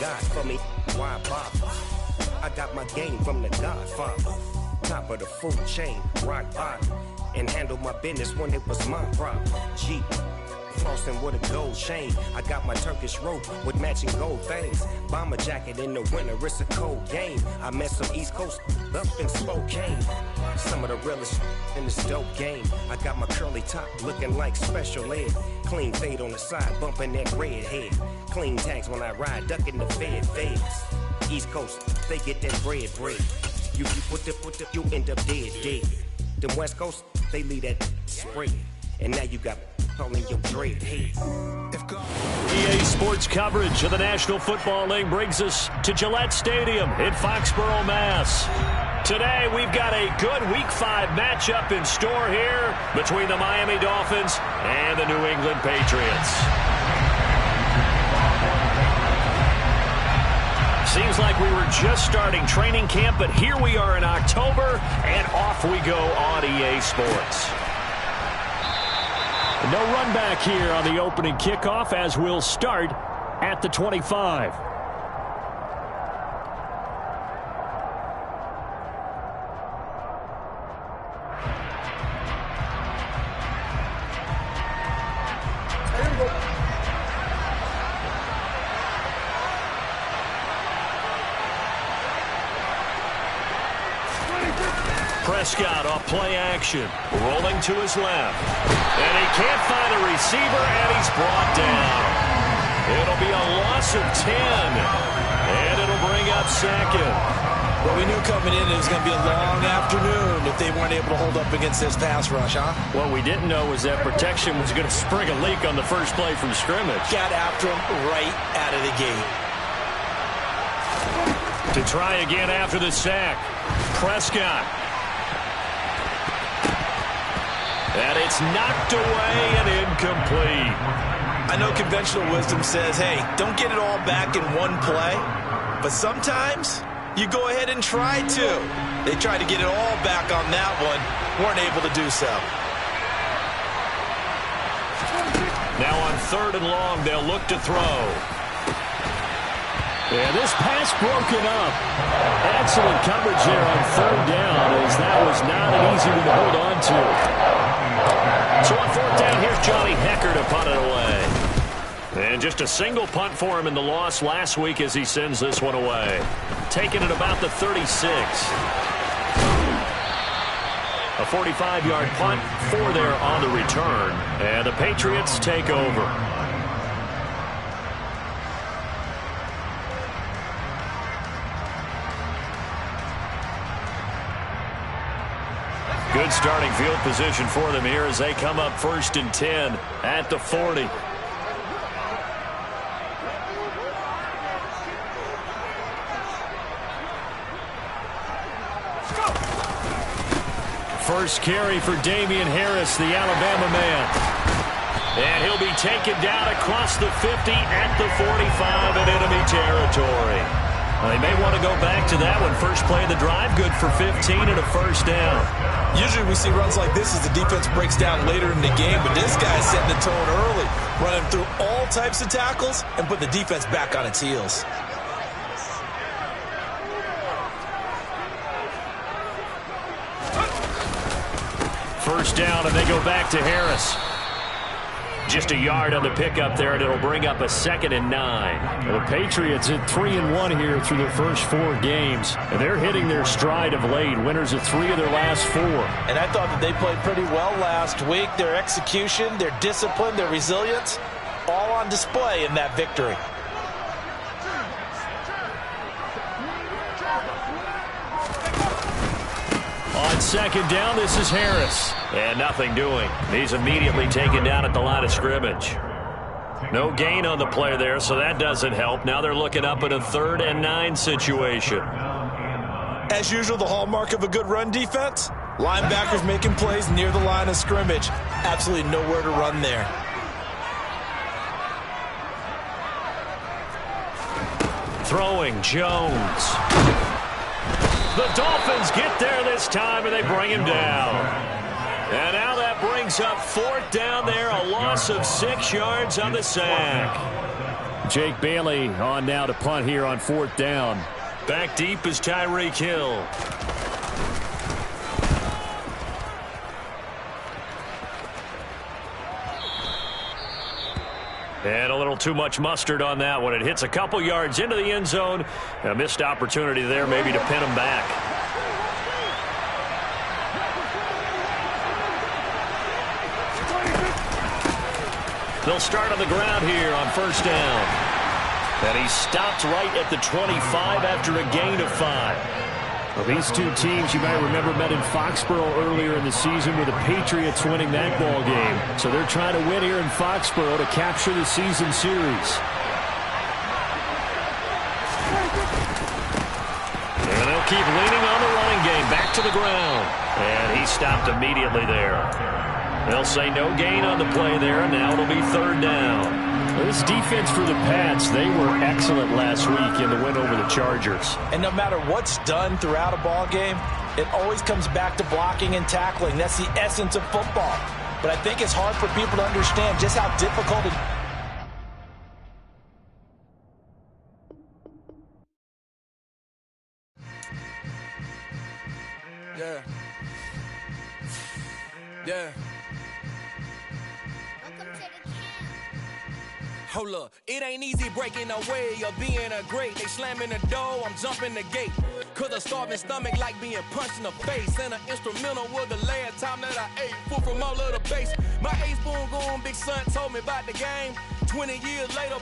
God for me, why bother? I got my game from the Godfather. Top of the food chain, rock bottom. And handle my business when it was my problem. Jeep, flossing with a gold chain. I got my Turkish rope with matching gold things. Bomber jacket in the winter, it's a cold game. I met some East Coast up in Spokane. Some of the realest in this dope game. I got my curly top looking like special ed. Clean fade on the side, bumping that red head. Clean tags when I ride, ducking the feds. East Coast, they get that bread. You put the, you end up dead. Them West Coast, they leave that spray. And now you got all in your dread head. EA Sports coverage of the National Football League brings us to Gillette Stadium in Foxborough, Mass. Today, we've got a good Week 5 matchup in store here between the Miami Dolphins and the New England Patriots. Seems like we were just starting training camp, but here we are in October, and off we go on EA Sports. No run back here on the opening kickoff as we'll start at the 25. Prescott off play action, rolling to his left. And he can't find a receiver, and he's brought down. It'll be a loss of 10, and it'll bring up second. Well, we knew coming in it was going to be a long afternoon if they weren't able to hold up against this pass rush, huh? What we didn't know was that protection was going to spring a leak on the first play from scrimmage. Got after him right out of the gate. To try again after the sack, Prescott. And it's knocked away and incomplete. I know conventional wisdom says, hey, don't get it all back in one play. But sometimes you go ahead and try to. They tried to get it all back on that one. Weren't able to do so. Now on 3rd and long, they'll look to throw. And this pass broken up. Excellent coverage there on 3rd down, as that was not an easy one to hold on to. So on 4th down, here's Johnny Hecker to punt it away. And just a single punt for him in the loss last week as he sends this one away. Taking it about the 36. A 45-yard punt, 4 there on the return. And the Patriots take over. Good starting field position for them here as they come up 1st and 10 at the 40. First carry for Damian Harris, the Alabama man. And he'll be taken down across the 50 at the 45 in enemy territory. Well, they may want to go back to that one. First play of the drive, good for 15 and a first down. Usually we see runs like this as the defense breaks down later in the game, but this guy's setting the tone early, running through all types of tackles and put the defense back on its heels. First down, and they go back to Harris. Just a yard on the pickup there, and it'll bring up a 2nd and 9. The Patriots at 3-1 here through their first 4 games, and they're hitting their stride of late. Winners of 3 of their last 4. And I thought that they played pretty well last week. Their execution, their discipline, their resilience, all on display in that victory. On 2nd down, this is Harris. And nothing doing. He's immediately taken down at the line of scrimmage. No gain on the play there, so that doesn't help. Now they're looking up at a 3rd and 9 situation. As usual, the hallmark of a good run defense, linebackers making plays near the line of scrimmage. Absolutely nowhere to run there. Throwing, Jones. The Dolphins get there this time, and they bring him down. And now that brings up 4th down there, a loss of 6 yards on the sack. Jake Bailey on now to punt here on 4th down. Back deep is Tyreek Hill. And a little too much mustard on that one. It hits a couple yards into the end zone. A missed opportunity there maybe to pin him back. They'll start on the ground here on 1st down. And he stopped right at the 25 after a gain of 5. Well, these two teams, you might remember, met in Foxborough earlier in the season with the Patriots winning that ball game. So they're trying to win here in Foxborough to capture the season series. And they'll keep leaning on the running game. Back to the ground. And he stopped immediately there. They'll say no gain on the play there, and now it'll be 3rd down. This defense for the Pats, they were excellent last week in the win over the Chargers. And no matter what's done throughout a ball game, it always comes back to blocking and tackling. That's the essence of football. But I think it's hard for people to understand just how difficult it is. Yeah. Yeah. Hold up, it ain't easy breaking away or being a great. They slamming the door, I'm jumping the gate. Cause a starving stomach like being punched in the face. And an instrumental was the last time that I ate food from all of the base. My A-spoon going big son told me about the game. 20 years later,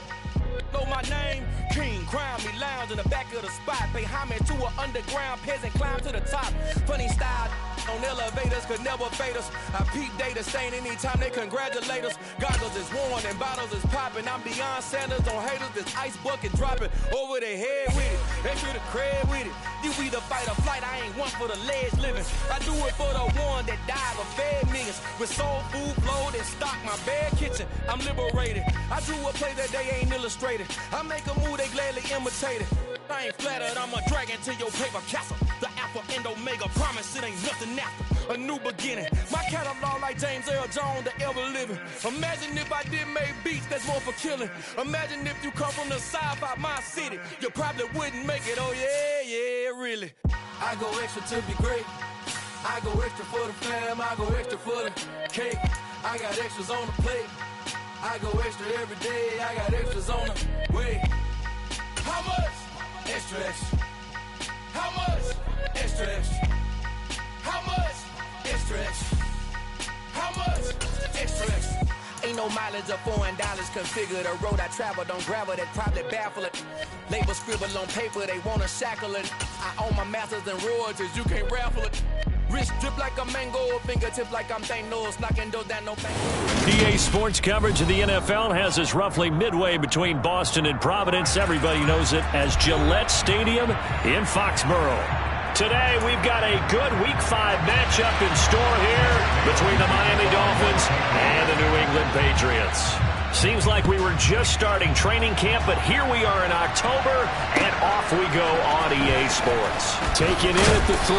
know my name. King, crown me, lounge in the back of the spot. Pay homage to an underground peasant, climb to the top. Funny style on elevators could never fade us. I peep data stain anytime they congratulate us. Goggles is worn and bottles is popping. I'm Deion Sanders on haters, this ice bucket dropping over their head with it. Extra the cred with it. You either fight or flight, I ain't one for the ledge living. I do it for the one that died or fed millions. With soul food, flowed and stock my bad kitchen. I'm liberated. I drew a play that they ain't illustrated. I make a move, they gladly imitate it. I ain't flattered, I'm a dragon to your paper castle. The Alpha and Omega, promise it ain't nothing after. A new beginning. My catalog like James Earl Jones, the ever living. Imagine if I did make beats, that's more for killing. Imagine if you come from the south out my city. You probably wouldn't make it, oh yeah, really. I go extra to be great. I go extra for the fam, I go extra for the cake. I got extras on the plate. I go extra every day, I got extras on the way. How much? Extra, extra. How much? Extra, extra. How much? Extra, extra. How much? Extra, extra. Ain't no mileage of $4 configure the road I travel. Don't gravel that probably baffle it. Label scribble on paper, they wanna shackle it. I own my masters and royalties, you can't raffle it. Wrist drip like a mango, fingertip like I'm Thanos, knocking doors down no pain. EA Sports coverage of the NFL has us roughly midway between Boston and Providence. Everybody knows it as Gillette Stadium in Foxborough. Today, we've got a good Week 5 matchup in store here between the Miami Dolphins and the New England Patriots. Seems like we were just starting training camp, but here we are in October, and off we go on EA Sports. Taken in at the 3,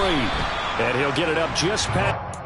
and he'll get it up just past.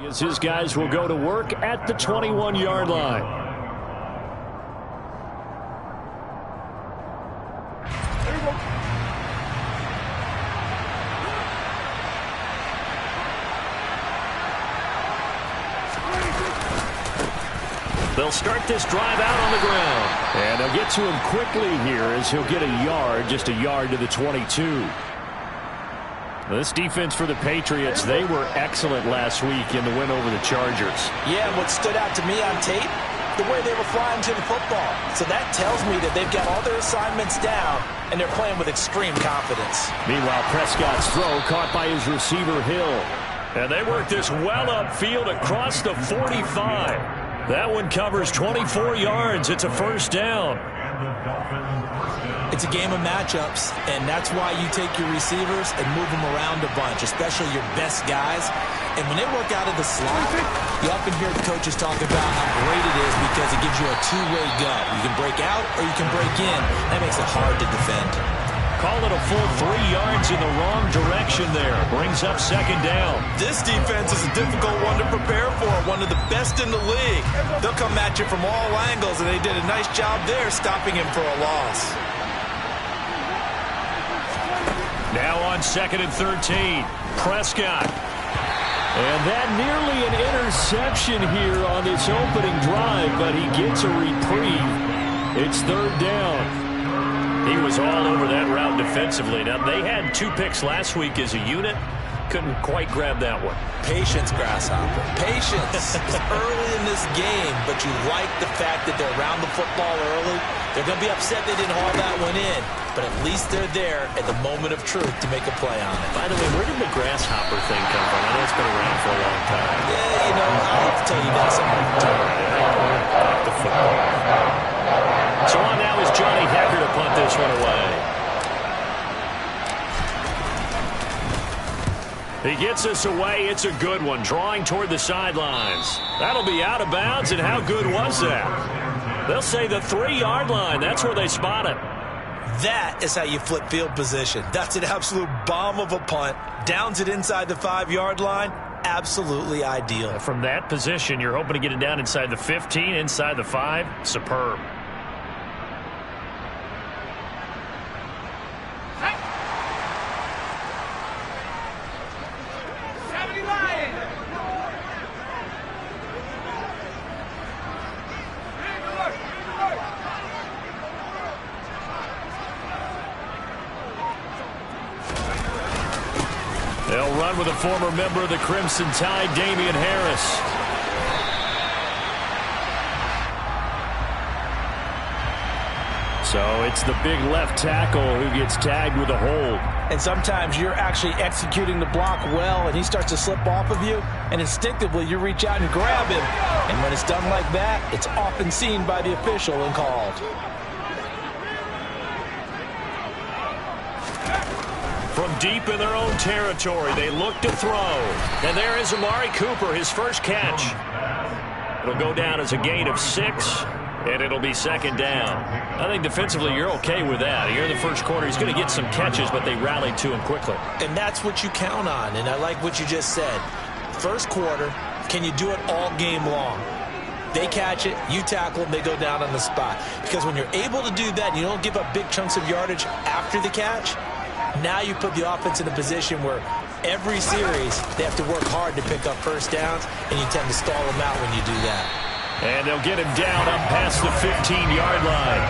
As his guys will go to work at the 21-yard line. They'll start this drive out on the ground. And they'll get to him quickly here as he'll get a yard, just a yard to the 22. This defense for the Patriots, they were excellent last week in the win over the Chargers. Yeah, what stood out to me on tape the way they were flying to the football. So that tells me that they've got all their assignments down, and they're playing with extreme confidence. Meanwhile, Prescott's throw caught by his receiver, Hill. And they work this well upfield across the 45. That one covers 24 yards. It's a first down. It's a game of matchups, and that's why you take your receivers and move them around a bunch, especially your best guys. And when they work out of the slot, you often hear the coaches talk about how great it is because it gives you a two-way go. You can break out or you can break in. That makes it hard to defend. Call it a full 3 yards in the wrong direction there. Brings up second down. This defense is a difficult one to prepare for, one of the best in the league. They'll come at you from all angles, and they did a nice job there stopping him for a loss. Now on 2nd and 13, Prescott. And that nearly an interception here on this opening drive, but he gets a reprieve. It's third down. He was all over that route defensively. Now, they had 2 picks last week as a unit. Couldn't quite grab that one. Patience, Grasshopper. Patience. It's early in this game, but you like the fact that they're around the football early. They're going to be upset they didn't haul that one in, but at least they're there at the moment of truth to make a play on it. By the way, where did the Grasshopper thing come from? I know it's been around for a long time. Yeah, you know, I have to tell you guys something. The football. So on now is Johnny Hecker to punt this one away. He gets us away. It's a good one. Drawing toward the sidelines. That'll be out of bounds, and how good was that? They'll say the 3-yard line. That's where they spot it. That is how you flip field position. That's an absolute bomb of a punt. Downs it inside the 5-yard line. Absolutely ideal. From that position, you're hoping to get it down inside the 15, inside the 5. Superb. They'll run with a former member of the Crimson Tide, Damian Harris. So it's the big left tackle who gets tagged with a hold. And sometimes you're actually executing the block well, and he starts to slip off of you, and instinctively you reach out and grab him. And when it's done like that, it's often seen by the official and called. From deep in their own territory, they look to throw. And there is Amari Cooper, his first catch. It'll go down as a gain of 6, and it'll be second down. I think defensively you're okay with that. Here in the first quarter, he's going to get some catches, but they rallied to him quickly. And that's what you count on, and I like what you just said. First quarter, can you do it all game long? They catch it, you tackle them, they go down on the spot. Because when you're able to do that, and you don't give up big chunks of yardage after the catch, now you put the offense in a position where every series they have to work hard to pick up first downs, and you tend to stall them out when you do that. And they'll get him down up past the 15-yard line.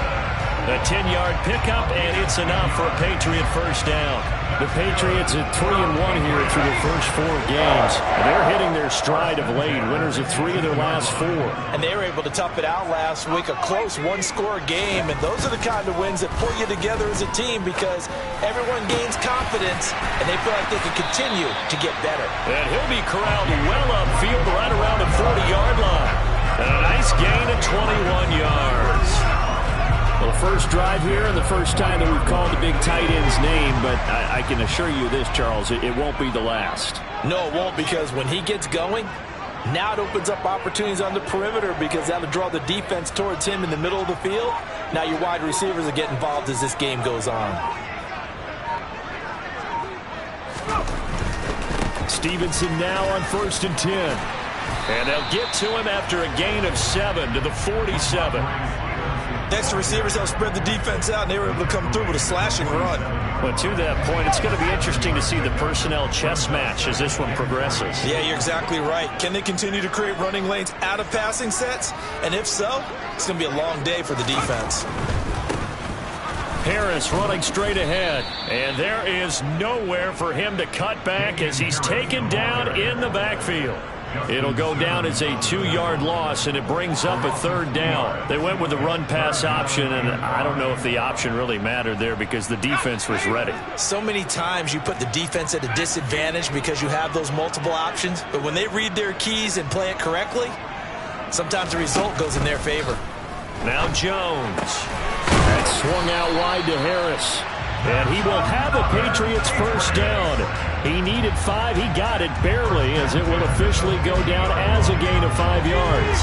A 10-yard pickup, and it's enough for a Patriot first down. The Patriots at 3-1 here through the first 4 games. They're hitting their stride of late, winners of 3 of their last 4. And they were able to tough it out last week, a close one-score game. And those are the kind of wins that pull you together as a team because everyone gains confidence, and they feel like they can continue to get better. And he'll be corralled well upfield right around the 40-yard line. And a nice gain of 21 yards. Well, first drive here and the first time that we've called the big tight end's name, but I can assure you this, Charles, it won't be the last. No, it won't, because when he gets going, now it opens up opportunities on the perimeter because that'll draw the defense towards him in the middle of the field. Now your wide receivers will get involved as this game goes on. Stevenson now on 1st and 10. And they'll get to him after a gain of 7 to the 47. Next to receivers, they'll spread the defense out, and they were able to come through with a slashing run. But to that point, it's going to be interesting to see the personnel chess match as this one progresses. Yeah, you're exactly right. Can they continue to create running lanes out of passing sets? And if so, it's going to be a long day for the defense. Harris running straight ahead. And there is nowhere for him to cut back as he's taken down in the backfield. It'll go down as a 2-yard loss, and it brings up a 3rd down. They went with the run-pass option, and I don't know if the option really mattered there because the defense was ready. So many times you put the defense at a disadvantage because you have those multiple options, but when they read their keys and play it correctly, sometimes the result goes in their favor. Now Jones. That swung out wide to Harris. And he will have the Patriots first down. He needed 5. He got it barely, as it will officially go down as a gain of 5 yards.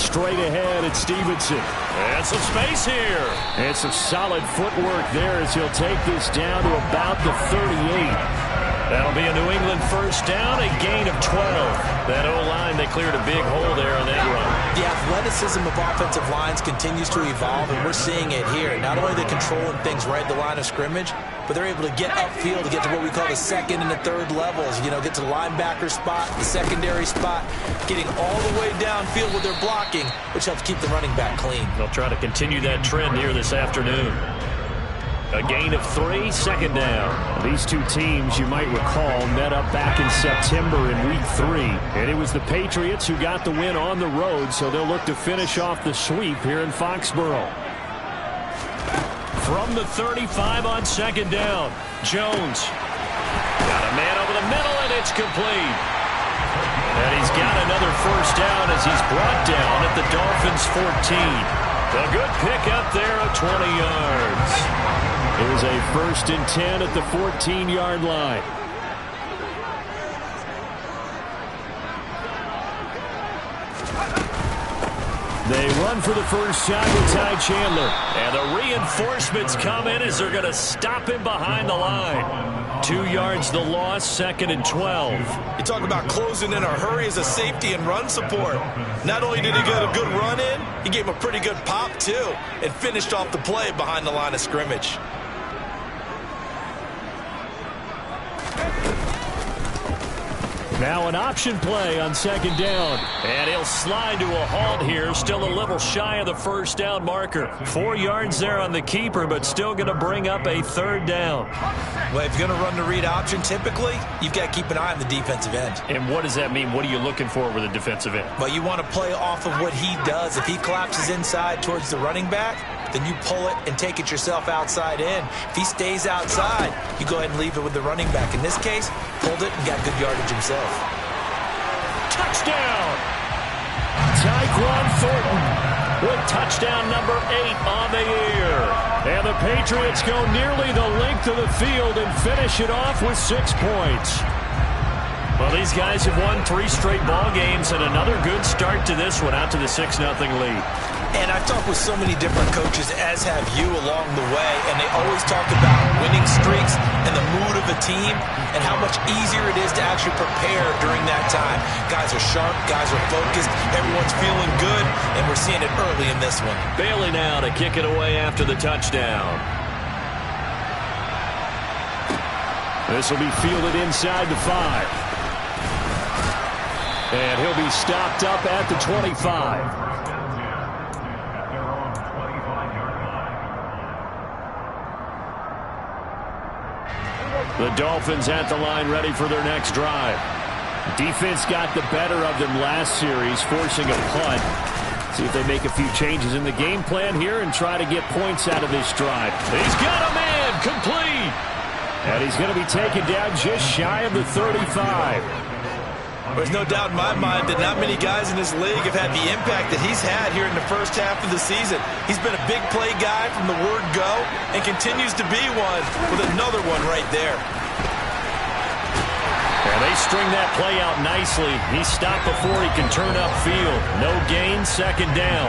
Straight ahead, it's Stevenson. And some space here. And some solid footwork there as he'll take this down to about the 38. That'll be a New England first down, a gain of 12. That O-line, they cleared a big hole there on that run. The athleticism of offensive lines continues to evolve, and we're seeing it here. Not only are they controlling things right at the line of scrimmage, but they're able to get upfield to get to what we call the 2nd and the 3rd levels. You know, get to the linebacker spot, the secondary spot, getting all the way downfield with their blocking, which helps keep the running back clean. They'll try to continue that trend here this afternoon. A gain of 3, 2nd down. These two teams, you might recall, met up back in September in Week 3. And it was the Patriots who got the win on the road, so they'll look to finish off the sweep here in Foxborough. From the 35 on 2nd down, Jones. Got a man over the middle, and it's complete. And he's got another first down as he's brought down at the Dolphins' 14. A good pickup there of 20 yards. It was a 1st and 10 at the 14-yard line. They run for the first time with Ty Chandler. And the reinforcements come in as they're going to stop him behind the line. 2 yards the loss, 2nd and 12. You talk about closing in a hurry as a safety and run support. Not only did he get a good run in, he gave him a pretty good pop too and finished off the play behind the line of scrimmage. Now an option play on 2nd down. And he'll slide to a halt here. Still a little shy of the first down marker. 4 yards there on the keeper, but still going to bring up a 3rd down. Well, if you're going to run the read option, typically, you've got to keep an eye on the defensive end. And what does that mean? What are you looking for with a defensive end? Well, you want to play off of what he does. If he collapses inside towards the running back, then you pull it and take it yourself outside in. If he stays outside, you go ahead and leave it with the running back. In this case, pulled it and got good yardage himself. Touchdown! Tyquan Thornton with touchdown number 8 on the year. And the Patriots go nearly the length of the field and finish it off with 6 points. Well, these guys have won 3 straight ball games and another good start to this one, out to the 6-0 lead. And I've talked with so many different coaches, as have you, along the way, and they always talk about winning streaks and the mood of a team and how much easier it is to actually prepare during that time. Guys are sharp, guys are focused, everyone's feeling good, and we're seeing it early in this one. Bailey now to kick it away after the touchdown. This will be fielded inside the 5. And he'll be stopped up at the 25. The Dolphins at the line, ready for their next drive. Defense got the better of them last series, forcing a punt. See if they make a few changes in the game plan here and try to get points out of this drive. He's got a man, complete. And he's going to be taken down just shy of the 35. There's no doubt in my mind that not many guys in this league have had the impact that he's had here in the first half of the season. He's been a big play guy from the word go and continues to be one with another one right there. And they string that play out nicely. He stopped before he can turn upfield. No gain, 2nd down.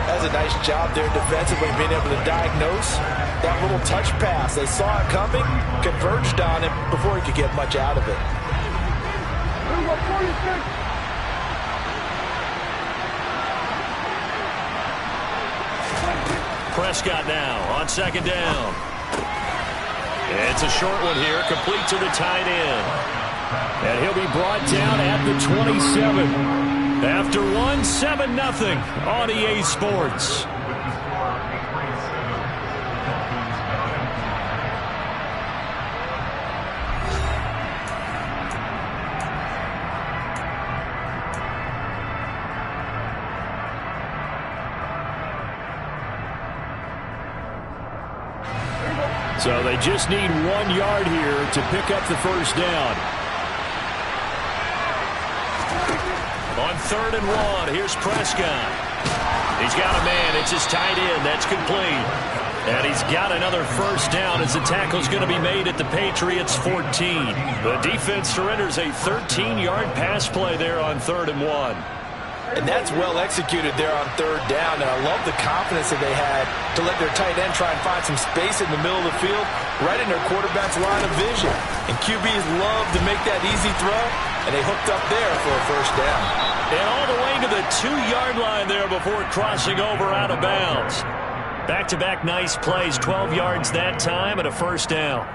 That's a nice job there defensively, being able to diagnose that little touch pass. They saw it coming, converged on him before he could get much out of it. Prescott now on 2nd down. It's a short one here, complete to the tight end. And he'll be brought down at the 27. After one, 7-0 on EA Sports. So they just need 1 yard here to pick up the first down. On 3rd and 1, here's Prescott. He's got a man. It's his tight end. That's complete. And he's got another first down as the tackle's going to be made at the Patriots' 14. The defense surrenders a 13-yard pass play there on 3rd and 1. And that's well executed there on 3rd down. And I love the confidence that they had to let their tight end try and find some space in the middle of the field, right in their quarterback's line of vision. And QBs love to make that easy throw, and they hooked up there for a first down. And all the way to the 2-yard line there before crossing over out of bounds. Back-to-back nice plays, 12 yards that time and a first down.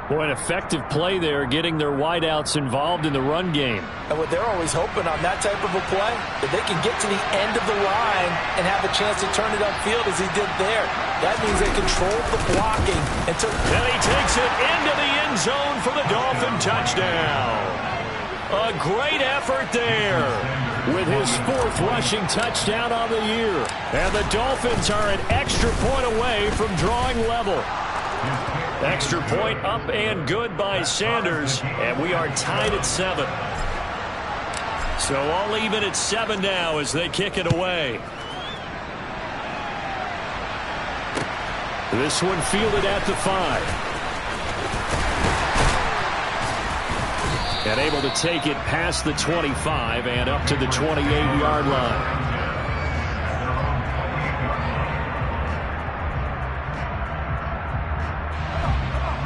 Boy, an effective play there, getting their wideouts involved in the run game. And what they're always hoping on that type of a play, that they can get to the end of the line and have a chance to turn it upfield as he did there. That means they controlled the blocking. And he takes it into the end zone for the Dolphin touchdown. A great effort there with his 4th rushing touchdown on the year. And the Dolphins are an extra point away from drawing level. Extra point up and good by Sanders, and we are tied at 7. So all even at 7 now as they kick it away. This one fielded at the 5. And able to take it past the 25 and up to the 28-yard line.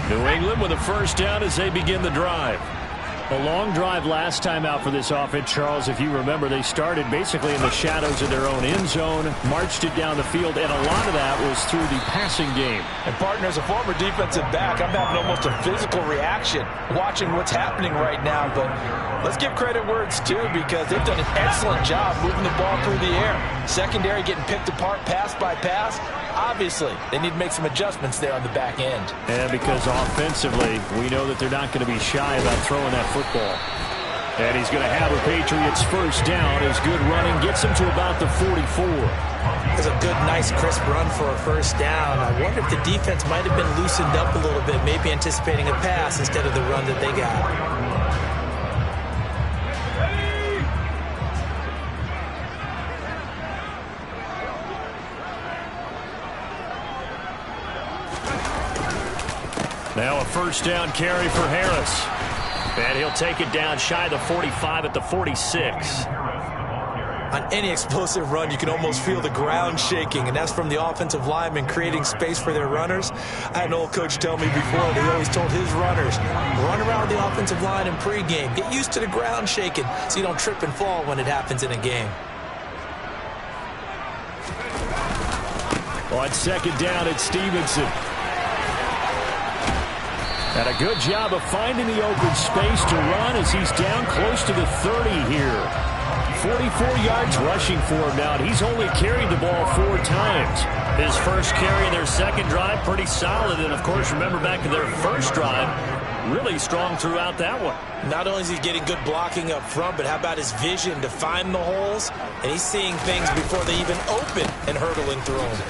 New England with a first down as they begin the drive. A long drive last time out for this offense, Charles. If you remember, they started basically in the shadows of their own end zone, marched it down the field, and a lot of that was through the passing game. And, partner, as a former defensive back, I'm having almost a physical reaction watching what's happening right now. But let's give credit where it's due, because they've done an excellent job moving the ball through the air. Secondary getting picked apart pass by pass. Obviously, they need to make some adjustments there on the back end. And because offensively, we know that they're not going to be shy about throwing that football. And he's going to have a Patriots first down. His good running gets him to about the 44. It's a good, nice, crisp run for a first down. I wonder if the defense might have been loosened up a little bit, maybe anticipating a pass instead of the run that they got. Now a first down carry for Harris. And he'll take it down shy of the 45 at the 46. On any explosive run, you can almost feel the ground shaking, and that's from the offensive linemen creating space for their runners. I had an old coach tell me before, they always told his runners, run around the offensive line in pregame. Get used to the ground shaking so you don't trip and fall when it happens in a game. On second down, it's Stevenson. And a good job of finding the open space to run as he's down close to the 30 here. 44 yards rushing for him now, and he's only carried the ball 4 times. His first carry in their second drive, pretty solid. And, of course, remember back to their first drive, really strong throughout that one. Not only is he getting good blocking up front, but how about his vision to find the holes? And he's seeing things before they even open and hurdling through them.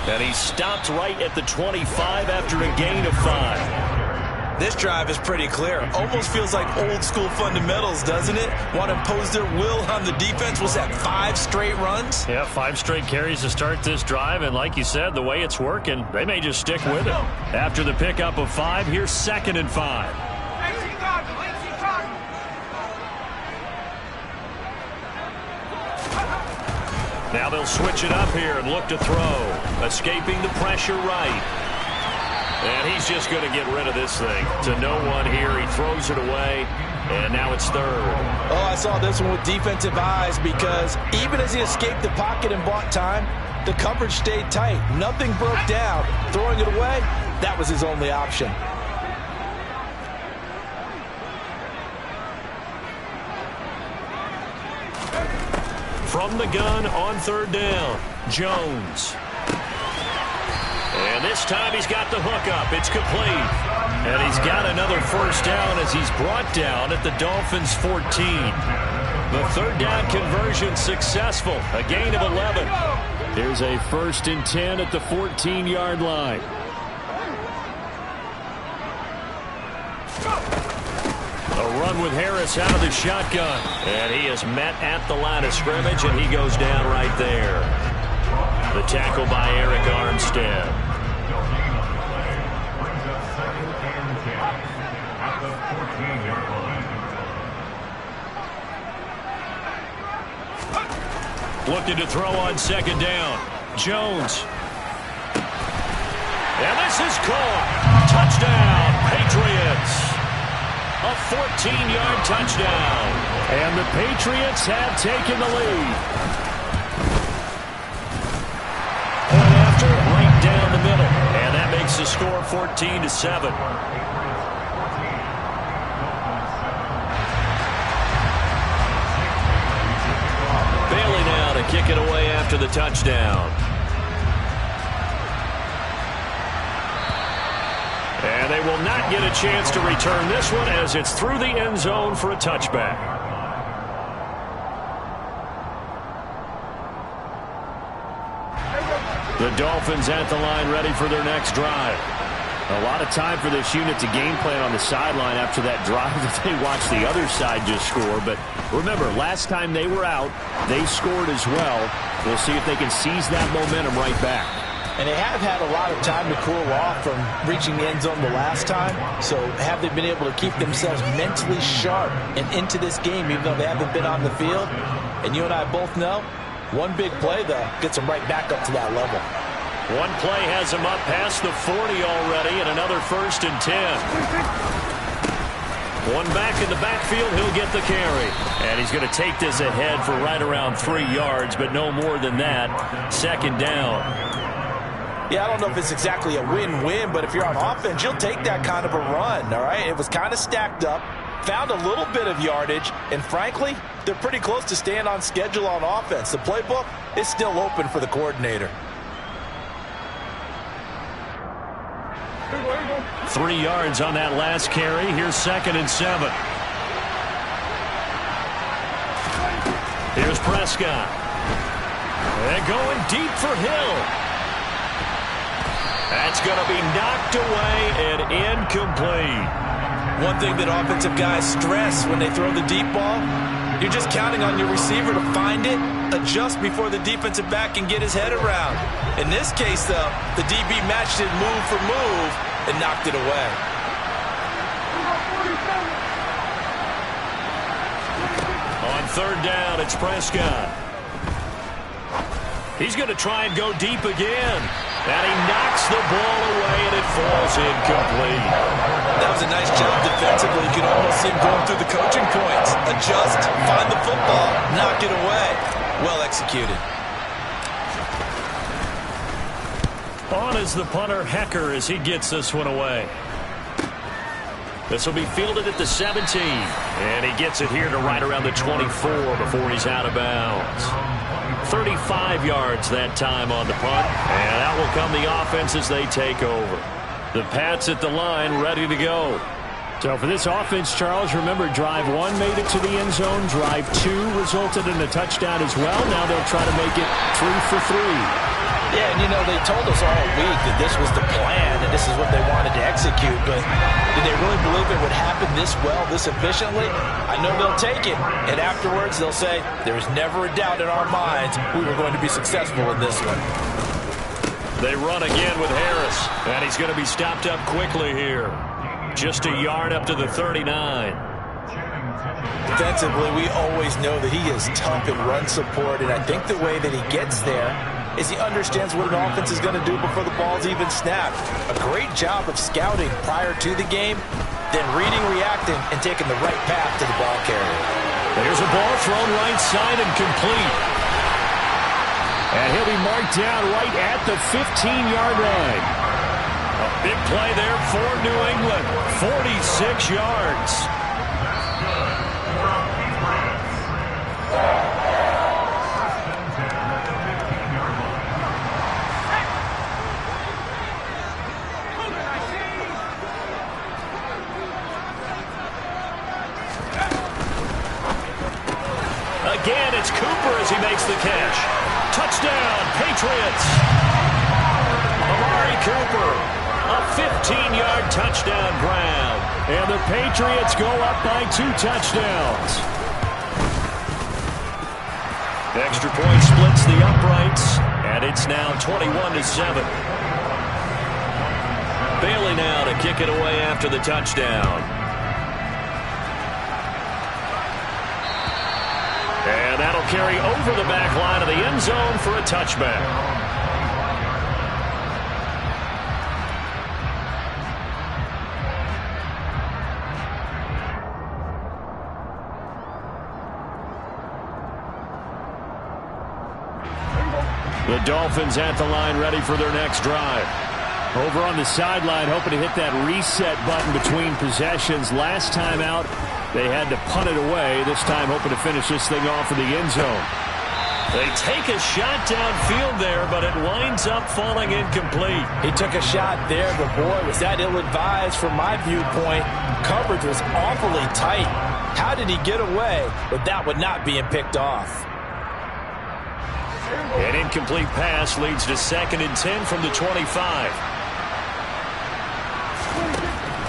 And he stopped right at the 25 after a gain of 5. This drive is pretty clear. Almost feels like old school fundamentals, doesn't it? Want to impose their will on the defense. Was that 5 straight runs? Yeah, 5 straight carries to start this drive. And like you said, the way it's working, they may just stick with it. After the pickup of 5, here's 2nd and 5. Now they'll switch it up here and look to throw. Escaping the pressure right. And he's just going to get rid of this thing. To no one here. He throws it away. And now it's 3rd. Oh, I saw this one with defensive eyes, because even as he escaped the pocket and bought time, the coverage stayed tight. Nothing broke down. Throwing it away, that was his only option. From the gun on 3rd down, Jones. And this time he's got the hook up. It's complete. And he's got another first down as he's brought down at the Dolphins' 14. The 3rd down conversion successful. A gain of 11. Here's a 1st and 10 at the 14-yard line. A run with Harris out of the shotgun. And he is met at the line of scrimmage, and he goes down right there. The tackle by Eric Armstead. Looking to throw on 2nd down. Jones. And this is caught. Touchdown, Patriots. A 14-yard touchdown. And the Patriots have taken the lead. Point after, right down the middle. And that makes the score 14-7. Bailey now to kick it away after the touchdown. And they will not get a chance to return this one as it's through the end zone for a touchback. The Dolphins at the line ready for their next drive. A lot of time for this unit to game plan on the sideline after that drive that they watched the other side just score. But remember, last time they were out, they scored as well. We'll see if they can seize that momentum right back. And they have had a lot of time to cool off from reaching the end zone the last time. So have they been able to keep themselves mentally sharp and into this game even though they haven't been on the field? And you and I both know, one big play, though, gets them right back up to that level. One play has him up past the 40 already, and another 1st and 10. One back in the backfield, he'll get the carry. And he's going to take this ahead for right around 3 yards, but no more than that. 2nd down. Yeah, I don't know if it's exactly a win-win, but if you're on offense, you'll take that kind of a run, all right? It was kind of stacked up, found a little bit of yardage, and frankly, they're pretty close to staying on schedule on offense. The playbook is still open for the coordinator. 3 yards on that last carry. Here's 2nd and 7. Here's Prescott. And going deep for Hill. That's going to be knocked away and incomplete. One thing that offensive guys stress when they throw the deep ball, you're just counting on your receiver to find it, adjust before the defensive back can get his head around. In this case, though, the DB matched it move for move and knocked it away. On 3rd down, it's Prescott. He's going to try and go deep again. And he knocks the ball away, and it falls incomplete. That was a nice job defensively. You could almost see him going through the coaching points. Adjust, find the football, knock it away. Well executed. On is the punter, Hecker, as he gets this one away. This will be fielded at the 17. And he gets it here to right around the 24 before he's out of bounds. 35 yards that time on the punt. And out will come the offense as they take over. The Pats at the line ready to go. So for this offense, Charles, remember, drive 1 made it to the end zone. Drive 2 resulted in a touchdown as well. Now they'll try to make it 3 for 3. Yeah, and you know, they told us all week that this was the plan and this is what they wanted to execute, but did they really believe it would happen this well, this efficiently? I know they'll take it, and afterwards they'll say, there's never a doubt in our minds we were going to be successful in this one. They run again with Harris, and he's going to be stopped up quickly here. Just a yard up to the 39. Defensively, we always know that he is tough in run support, and I think the way that he gets there is he understands what an offense is going to do before the ball's even snapped. A great job of scouting prior to the game, then reading, reacting, and taking the right path to the ball carrier. There's a ball thrown right side and complete. And he'll be marked down right at the 15-yard line. A big play there for New England. 46 yards. Again, it's Cooper as he makes the catch. Touchdown, Patriots. Amari Cooper, a 15-yard touchdown grab. And the Patriots go up by 2 touchdowns. Extra point splits the uprights, and it's now 21-7. Bailey now to kick it away after the touchdown. And that'll carry over the back line of the end zone for a touchback. The Dolphins at the line ready for their next drive. Over on the sideline, hoping to hit that reset button between possessions. Last time out, they had to punt it away. This time, hoping to finish this thing off in the end zone. They take a shot downfield there, but it winds up falling incomplete. He took a shot there, but boy, was that ill-advised from my viewpoint. Coverage was awfully tight. How did he get away with that one not being picked off? An incomplete pass leads to 2nd and 10 from the 25.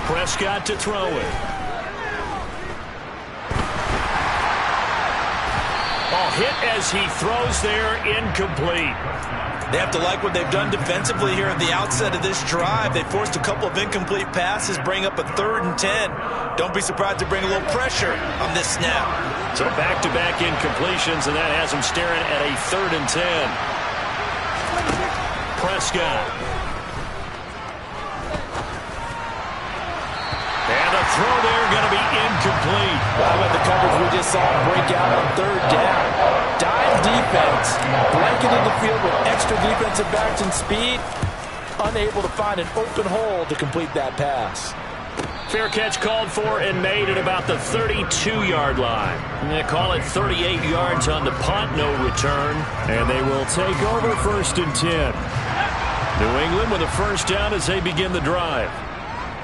Prescott to throw it. Hit as he throws there, incomplete. They have to like what they've done defensively here at the outset of this drive. They forced a couple of incomplete passes, bring up a 3rd and 10. Don't be surprised to bring a little pressure on this snap. So back-to-back incompletions, and that has them staring at a 3rd and 10. Prescott. And the throw there going to be incomplete. How about the coverage we just saw break out on 3rd down? Dime defense, blanketed the field with extra defensive backs and speed, unable to find an open hole to complete that pass. Fair catch called for and made at about the 32-yard line. And they call it 38 yards on the punt, no return. And they will take over 1st and 10. New England with a first down as they begin the drive.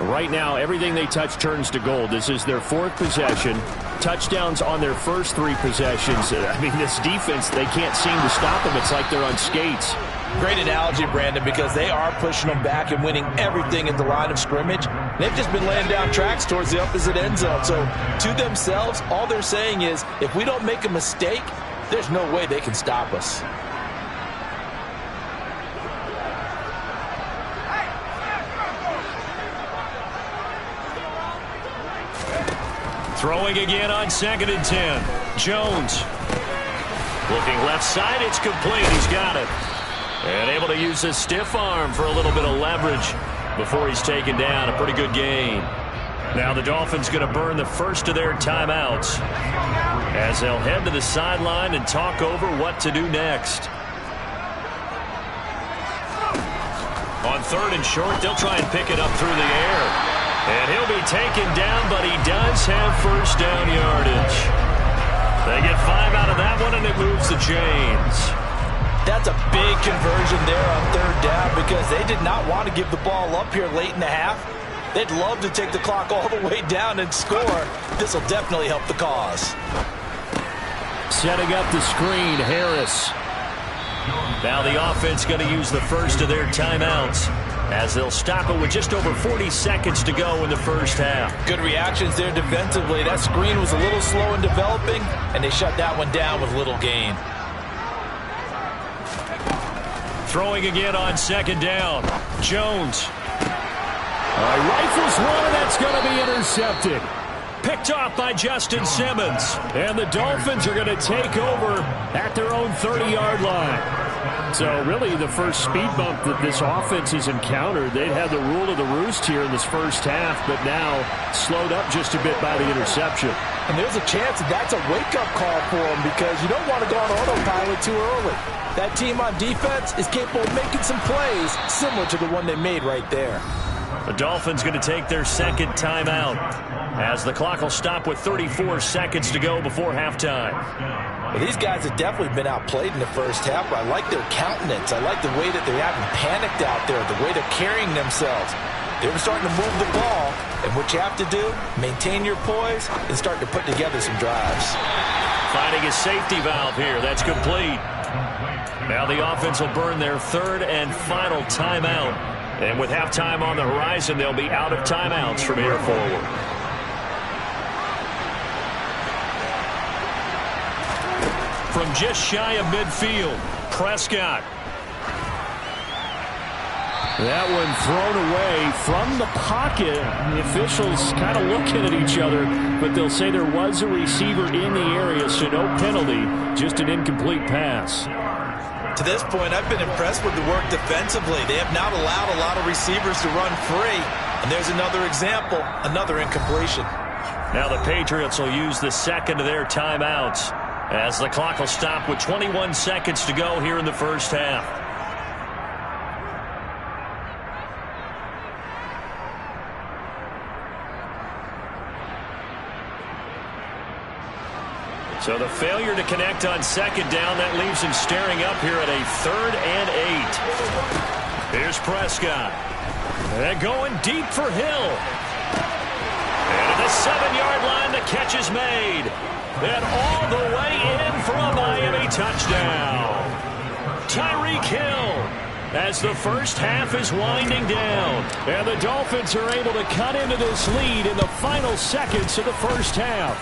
Right now, everything they touch turns to gold. This is their 4th possession. Touchdowns on their first 3 possessions. I mean, this defense, they can't seem to stop them. It's like they're on skates. Great analogy, Brandon, because they are pushing them back and winning everything at the line of scrimmage. They've just been laying down tracks towards the opposite end zone. So, to themselves, all they're saying is, if we don't make a mistake, there's no way they can stop us. Throwing again on 2nd and 10. Jones. Looking left side, it's complete. He's got it. And able to use his stiff arm for a little bit of leverage before he's taken down. A pretty good gain. Now the Dolphins going to burn the first of their timeouts as they'll head to the sideline and talk over what to do next. On 3rd and short, they'll try and pick it up through the air. And he'll be taken down, but he does have first down yardage. They get 5 out of that one, and it moves the chains. That's a big conversion there on 3rd down because they did not want to give the ball up here late in the half. They'd love to take the clock all the way down and score. This will definitely help the cause. Setting up the screen, Harris. Now the offense going to use the first of their timeouts as they'll stop it with just over 40 seconds to go in the first half. Good reactions there defensively. That screen was a little slow in developing, and they shut that one down with little gain. Throwing again on 2nd down. Jones. Rifles one, and that's going to be intercepted. Picked off by Justin Simmons. And the Dolphins are going to take over at their own 30-yard line. So really the first speed bump that this offense has encountered. They'd had the rule of the roost here in this first half, but now slowed up just a bit by the interception. And there's a chance that that's a wake-up call for them because you don't want to go on autopilot too early. That team on defense is capable of making some plays similar to the one they made right there. The Dolphins going to take their 2nd timeout as the clock will stop with 34 seconds to go before halftime. Well, these guys have definitely been outplayed in the first half, but I like their countenance. I like the way that they haven't panicked out there, the way they're carrying themselves. They were starting to move the ball, and what you have to do, maintain your poise and start to put together some drives. Finding a safety valve here. That's complete. Now the offense will burn their third and final timeout. And with halftime on the horizon, they'll be out of timeouts from here forward. From just shy of midfield, Prescott. That one thrown away from the pocket. The officials kind of looking at each other, but they'll say there was a receiver in the area, so no penalty, just an incomplete pass. To this point, I've been impressed with the work defensively. They have not allowed a lot of receivers to run free. And there's another example, another incompletion. Now the Patriots will use the second of their timeouts as the clock will stop with 21 seconds to go here in the first half. So the failure to connect on second down, that leaves him staring up here at a 3rd and 8. Here's Prescott. And going deep for Hill. And at the 7-yard line, the catch is made. And all the way in for a Miami touchdown. Tyreek Hill as the first half is winding down. And the Dolphins are able to cut into this lead in the final seconds of the first half.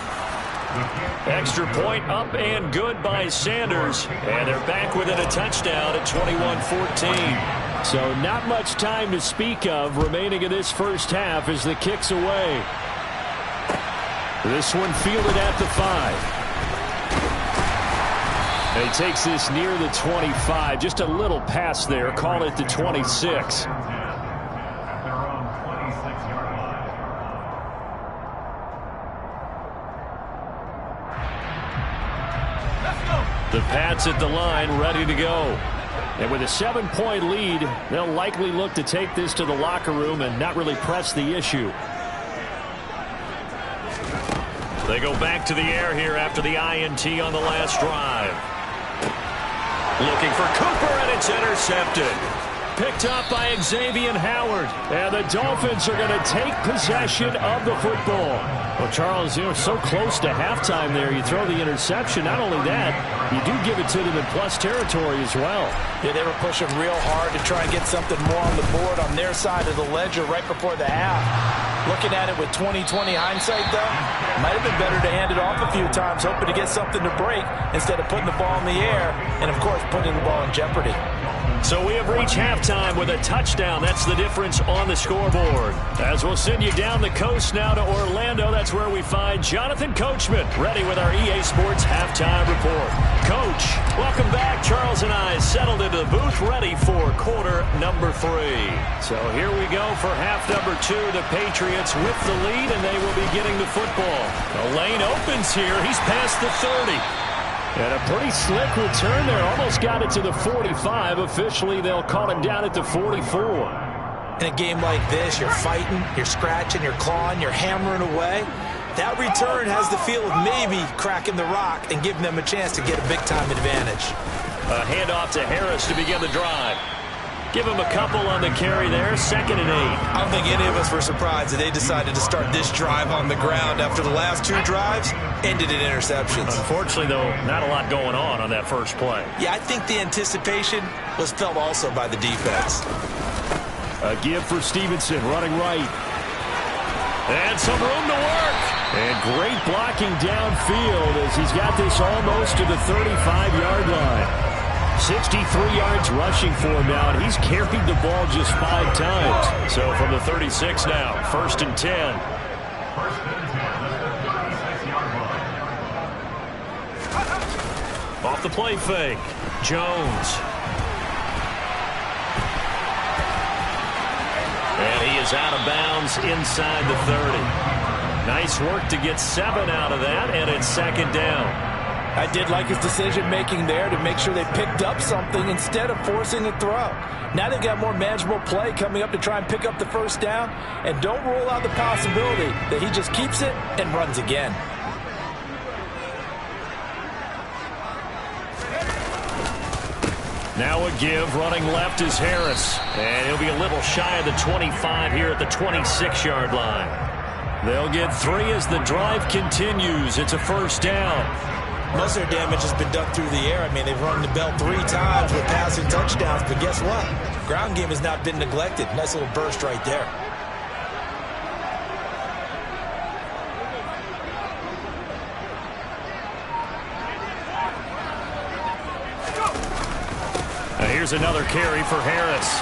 Extra point up and good by Sanders. And they're back within a touchdown at 21-14. So not much time to speak of remaining in this first half as the kick's away. This one fielded at the 5. And he takes this near the 25. Just a little pass there. Call it the 26. The Pats at the line, ready to go. And with a 7-point lead, they'll likely look to take this to the locker room and not really press the issue. They go back to the air here after the INT on the last drive. Looking for Cooper, and it's intercepted. Picked up by Xavier Howard. And the Dolphins are going to take possession of the football. Well, Charles, you're so close to halftime there. You throw the interception. Not only that, you do give it to them in plus territory as well. Yeah, they were pushing real hard to try and get something more on the board on their side of the ledger right before the half. Looking at it with 20/20 hindsight, though, might have been better to hand it off a few times, hoping to get something to break instead of putting the ball in the air and, of course, putting the ball in jeopardy. So we have reached halftime with a touchdown. That's the difference on the scoreboard. As we'll send you down the coast now to Orlando, that's where we find Jonathan Coachman, ready with our EA Sports halftime report. Coach, welcome back. Charles and I settled into the booth, ready for quarter number 3. So here we go for half number 2. The Patriots with the lead, and they will be getting the football. The lane opens here. He's past the 30. And a pretty slick return there. Almost got it to the 45. Officially, they'll call him down at the 44. In a game like this, you're fighting, you're scratching, you're clawing, you're hammering away. That return has the feel of maybe cracking the rock and giving them a chance to get a big-time advantage. A handoff to Harris to begin the drive. Give him a couple on the carry there. 2nd and 8. I don't think any of us were surprised that they decided to start this drive on the ground after the last 2 drives ended in interceptions. Unfortunately, though, not a lot going on that first play. Yeah, I think the anticipation was felt also by the defense. A give for Stevenson, running right. And some room to work. And great blocking downfield as he's got this almost to the 35-yard line. 63 yards rushing for him now, and he's carried the ball just 5 times. So from the 36 now, 1st and 10. Off the play fake, Jones. And he is out of bounds inside the 30. Nice work to get 7 out of that, and it's 2nd down. I did like his decision-making there to make sure they picked up something instead of forcing a throw. Now they've got more manageable play coming up to try and pick up the first down, and don't rule out the possibility that he just keeps it and runs again. Now a give, running left is Harris, and he'll be a little shy of the 25 here at the 26-yard line. They'll get 3 as the drive continues. It's a 1st down. Most of their damage has been done through the air. I mean, they've rung the bell 3 times with passing touchdowns, but guess what? Ground game has not been neglected. Nice little burst right there. Here's another carry for Harris.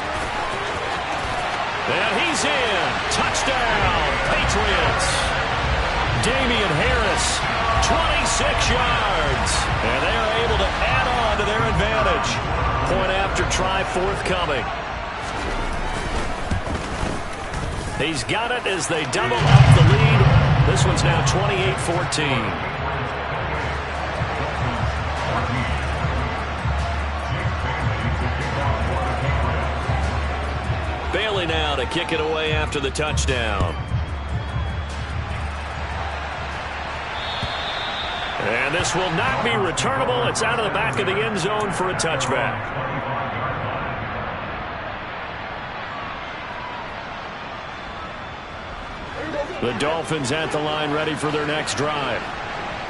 And he's in. Touchdown, Patriots. Damian Harris, 26 yards. And they are able to add on to their advantage. Point after try forthcoming. He's got it as they double up the lead. This one's now 28-14. Bailey now to kick it away after the touchdown. And this will not be returnable. It's out of the back of the end zone for a touchback. The Dolphins at the line ready for their next drive.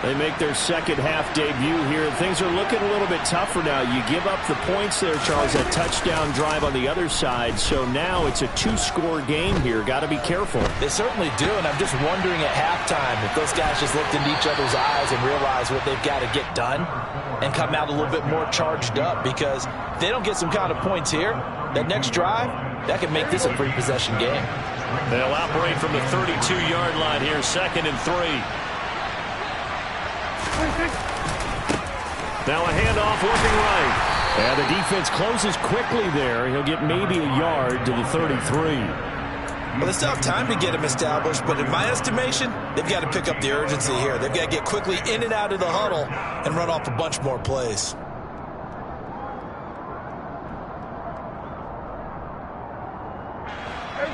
They make their second half debut here. Things are looking a little bit tougher now. You give up the points there, Charles, that touchdown drive on the other side. So now it's a 2-score game here. Got to be careful. They certainly do, and I'm just wondering at halftime if those guys just looked into each other's eyes and realized what they've got to get done and come out a little bit more charged up, because if they don't get some kind of points here, that next drive, that could make this a 3-possession game. They'll operate from the 32-yard line here, 2nd and 3. Now a handoff looking right. And the defense closes quickly there. He'll get maybe a yard to the 33. Well, they still have time to get him established, but in my estimation, they've got to pick up the urgency here. They've got to get quickly in and out of the huddle and run off a bunch more plays.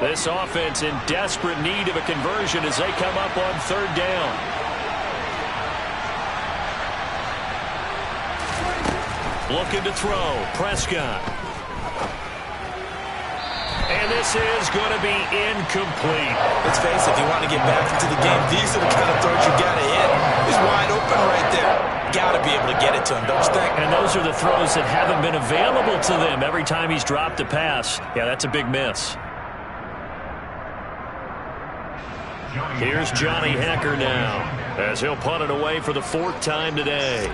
This offense in desperate need of a conversion as they come up on 3rd down. Looking to throw. Prescott. And this is going to be incomplete. Let's face it, if you want to get back into the game, these are the kind of throws you got to hit. He's wide open right there. Got to be able to get it to him, don't you think? And those are the throws that haven't been available to them every time he's dropped a pass. Yeah, that's a big miss. Here's Johnny Hecker now as he'll punt it away for the 4th time today.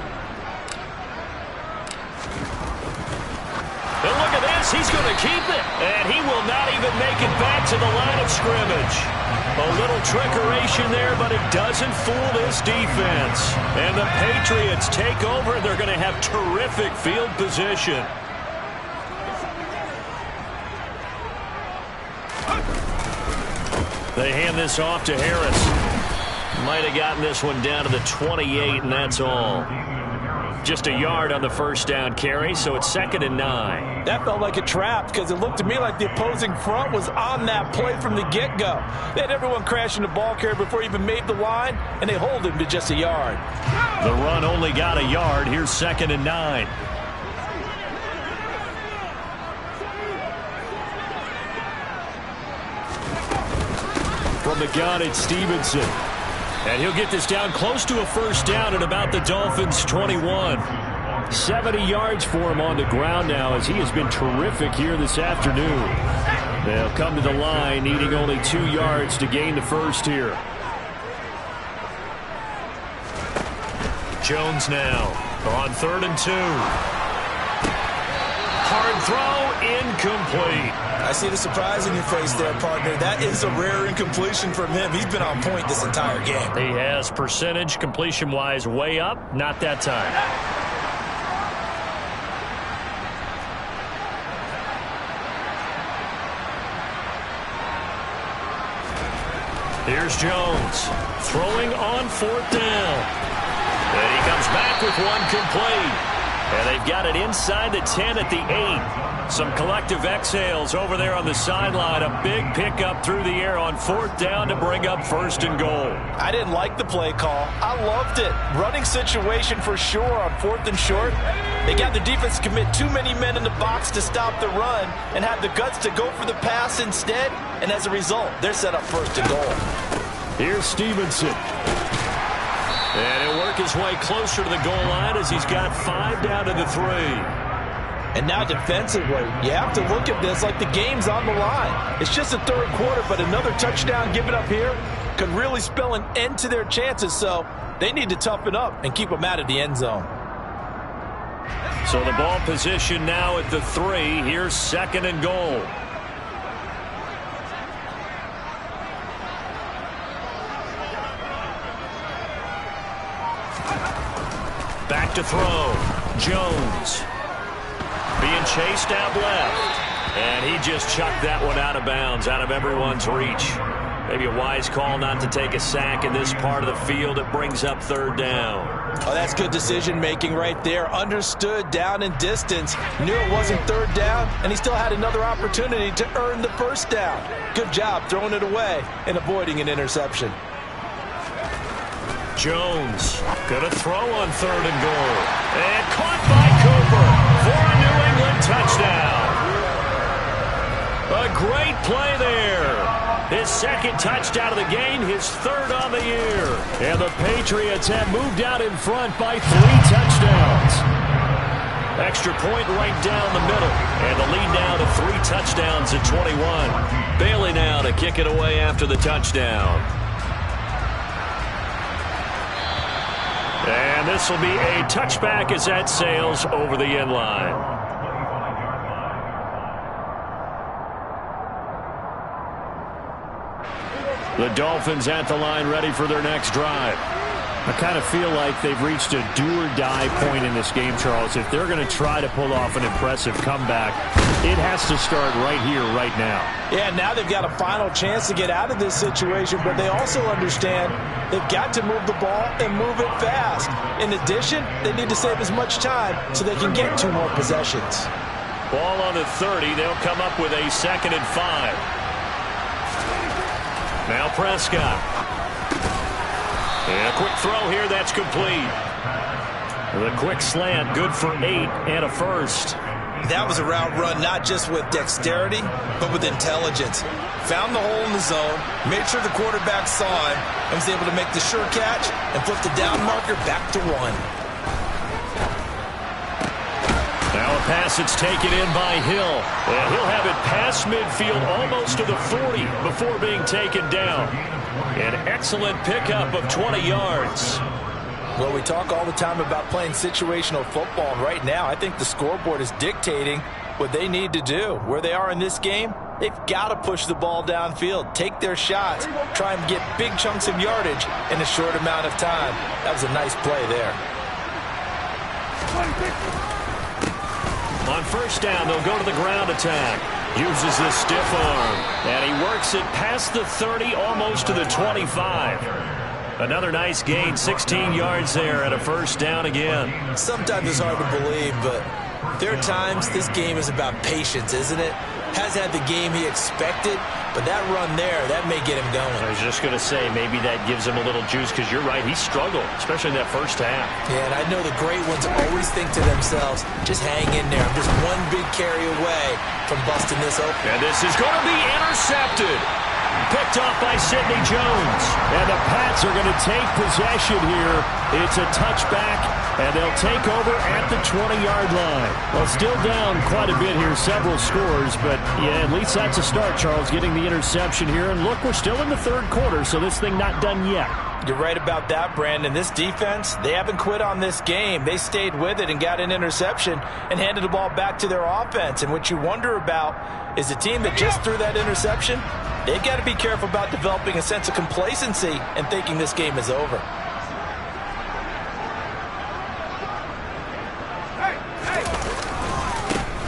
And look at this. He's going to keep it. And he will not even make it back to the line of scrimmage. A little trickeration there, but it doesn't fool this defense. And the Patriots take over. They're going to have terrific field position. They hand this off to Harris. Might have gotten this one down to the 28, and that's all. Just a yard on the 1st down carry, so it's 2nd and 9. That felt like a trap, because it looked to me like the opposing front was on that play from the get-go. They had everyone crashing the ball carrier before he even made the line, and they hold him to just a yard. The run only got a yard. Here's 2nd and 9. From the gun, it's Stevenson. And he'll get this down close to a 1st down at about the Dolphins' 21. 70 yards for him on the ground now, as he has been terrific here this afternoon. They'll come to the line needing only 2 yards to gain the 1st here. Jones now on 3rd and 2. Hard throw, incomplete. I see the surprise in your face there, partner. That is a rare incompletion from him. He's been on point this entire game. He has percentage completion-wise way up. Not that time. Here's Jones throwing on 4th down. And he comes back with one complete. And they've got it inside the 10 at the 8. Some collective exhales over there on the sideline. A big pickup through the air on 4th down to bring up 1st and goal. I didn't like the play call. I loved it. Running situation for sure on 4th and short. They got the defense to commit too many men in the box to stop the run and had the guts to go for the pass instead. And as a result, they're set up 1st and goal. Here's Stevenson. And he'll work his way closer to the goal line as he's got 5 down to the 3. And now defensively, you have to look at this like the game's on the line. It's just the third quarter, but another touchdown given up here could really spell an end to their chances. So they need to toughen up and keep them out of the end zone. So the ball position now at the 3. Here's 2nd and goal. Back to throw. Jones. Being chased out left. And he just chucked that one out of bounds, out of everyone's reach. Maybe a wise call not to take a sack in this part of the field. It brings up 3rd down. Oh, that's good decision-making right there. Understood down and distance. Knew it wasn't 3rd down, and he still had another opportunity to earn the 1st down. Good job throwing it away and avoiding an interception. Jones gonna throw on 3rd and goal. And caught by Cooper for a New England touchdown. A great play there. His 2nd touchdown of the game, his 3rd on the year. And the Patriots have moved out in front by 3 touchdowns. Extra point right down the middle. And the lead now to 3 touchdowns at 21. Bailey now to kick it away after the touchdown. And this will be a touchback as that sails over the end line. The Dolphins at the line ready for their next drive. I kind of feel like they've reached a do-or-die point in this game, Charles. If they're going to try to pull off an impressive comeback, it has to start right here, right now. Yeah, now they've got a final chance to get out of this situation, but they also understand they've got to move the ball and move it fast. In addition, they need to save as much time so they can get 2 more possessions. Ball on the 30. They'll come up with a 2nd and 5. Now Prescott. And a quick throw here, that's complete. The quick slant, good for 8 and a 1st. That was a route run not just with dexterity, but with intelligence. Found the hole in the zone, made sure the quarterback saw him, and was able to make the sure catch and flip the down marker back to 1. Now a pass that's taken in by Hill. And he'll have it past midfield almost to the 40 before being taken down. An excellent pickup of 20 yards. Well, we talk all the time about playing situational football. And right now, I think the scoreboard is dictating what they need to do. Where they are in this game, they've got to push the ball downfield, take their shots, try and get big chunks of yardage in a short amount of time. That was a nice play there. On 1st down, they'll go to the ground attack. Uses the stiff arm. And he works it past the 30, almost to the 25. Another nice gain, 16 yards there at a 1st down again. Sometimes it's hard to believe, but there are times this game is about patience, isn't it? Has had the game he expected, but that run there, that may get him going. I was just going to say, maybe that gives him a little juice, because you're right, he struggled, especially in that 1st half. Yeah, and I know the great ones always think to themselves, just hang in there. I'm just one big carry away from busting this open. And this is going to be intercepted. Picked off by Sidney Jones. And the Pats are going to take possession here. It's a touchback, and they'll take over at the 20-yard line. Well, still down quite a bit here, several scores, but yeah, at least that's a start, Charles, getting the interception here. And look, we're still in the 3rd quarter, so this thing not done yet. You're right about that, Brandon. This defense, they haven't quit on this game. They stayed with it and got an interception and handed the ball back to their offense. And what you wonder about is the team that just threw that interception, they've got to be careful about developing a sense of complacency and thinking this game is over.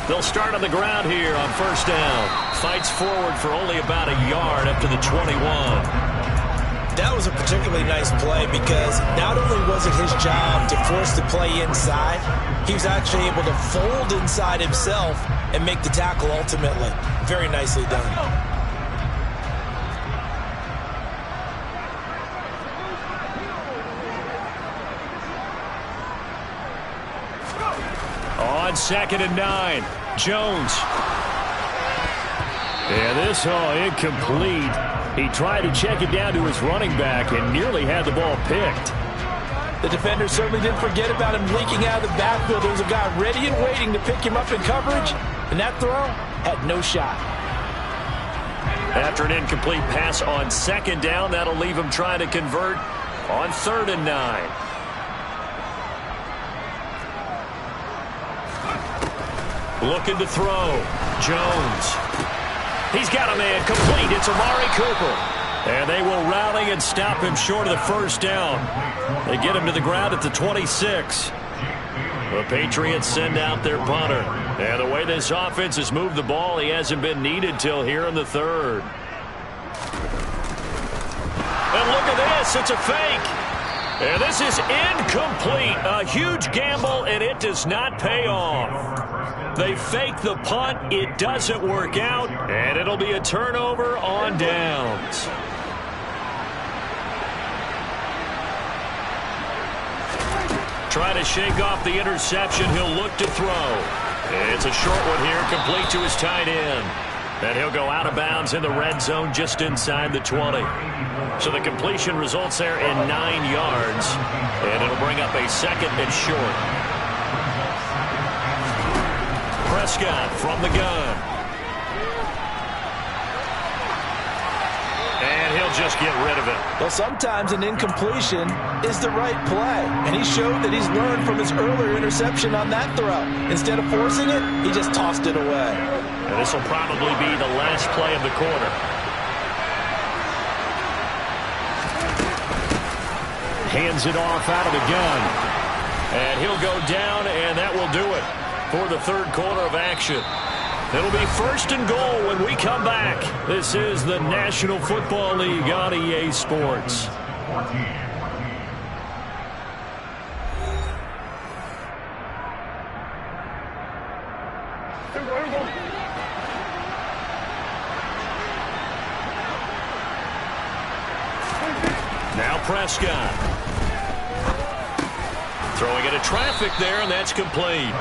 They'll start on the ground here on 1st down. Fights forward for only about a yard up to the 21. That was a particularly nice play because not only was it his job to force the play inside, he was actually able to fold inside himself and make the tackle ultimately. Very nicely done. On 2nd and 9, Jones. And this, incomplete. He tried to check it down to his running back and nearly had the ball picked. The defender certainly didn't forget about him leaking out of the backfield. There was a guy ready and waiting to pick him up in coverage, and that throw had no shot. After an incomplete pass on second down, that'll leave him trying to convert on 3rd and 9. Looking to throw. Jones. He's got a man complete. It's Amari Cooper. And they will rally and stop him short of the first down. They get him to the ground at the 26. The Patriots send out their punter. And the way this offense has moved the ball, he hasn't been needed till here in the 3rd. And look at this. It's a fake. And this is incomplete. A huge gamble, and it does not pay off. They fake the punt. It doesn't work out, and it'll be a turnover on downs. Trying to shake off the interception. He'll look to throw. It's a short one here, complete to his tight end. And he'll go out of bounds in the red zone just inside the 20. So the completion results there in 9 yards. And it'll bring up a 2nd and short. Prescott from the gun. And he'll just get rid of it. Well, sometimes an incompletion is the right play. And he showed that he's learned from his earlier interception on that throw. Instead of forcing it, he just tossed it away. And this will probably be the last play of the quarter. Hands it off out of the gun. And he'll go down, and that will do it for the 3rd quarter of action. It'll be 1st and goal when we come back. This is the National Football League on EA Sports. Now Prescott. Throwing into traffic there, and that's complete.